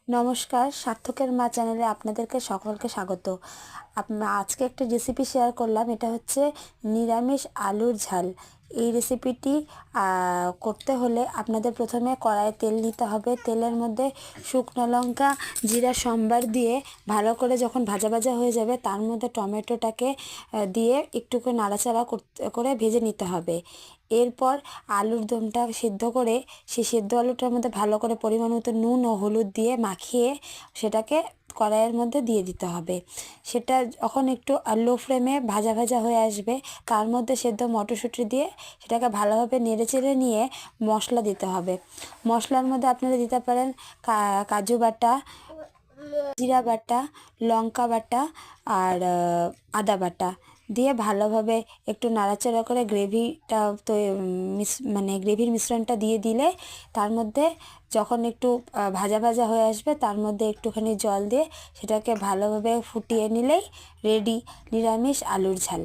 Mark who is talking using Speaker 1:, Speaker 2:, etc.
Speaker 1: নমস্কার, সার্থকের মা চ্যানেলে আপনাদেরকে সকলকে স্বাগত। আজকে একটা রেসিপি শেয়ার করলাম, এটা হচ্ছে নিরামিষ আলুর ঝাল। এই রেসিপিটি করতে হলে আপনাদের প্রথমে কড়াইয়ে তেল নিতে হবে। তেলের মধ্যে শুকনো লঙ্কা, জিরা সম্বার দিয়ে ভালো করে যখন ভাজা ভাজা হয়ে যাবে, তার মধ্যে টমেটোটাকে দিয়ে একটু করে নাড়াচাড়া করে ভেজে নিতে হবে। এরপর আলুর দমটা সিদ্ধ করে সেই সিদ্ধ আলুটার মধ্যে ভালো করে পরিমাণ মতো নুন ও হলুদ দিয়ে মাখিয়ে সেটাকে কড়াইয়ের মধ্যে দিয়ে দিতে হবে। সেটা যখন একটু লো ফ্লেমে ভাজা ভাজা হয়ে আসবে, তার মধ্যে সেদ্ধ মটরশুঁটি দিয়ে সেটাকে ভালোভাবে নেড়েচেড়ে নিয়ে মশলা দিতে হবে। মশলার মধ্যে আপনারা দিতে পারেন কাজু বাটা, জিরা বাটা, লঙ্কা বাটা আর আদা বাটা দিয়ে ভালোভাবে একটু নাড়াচাড়া করে গ্রেভিটা তো মানে গ্রেভির মিশ্রণটা দিয়ে দিলে তার মধ্যে যখন একটু ভাজা ভাজা হয়ে আসবে, তার মধ্যে একটুখানি জল দিয়ে সেটাকে ভালোভাবে ফুটিয়ে নিলেই রেডি নিরামিষ আলুর ঝাল।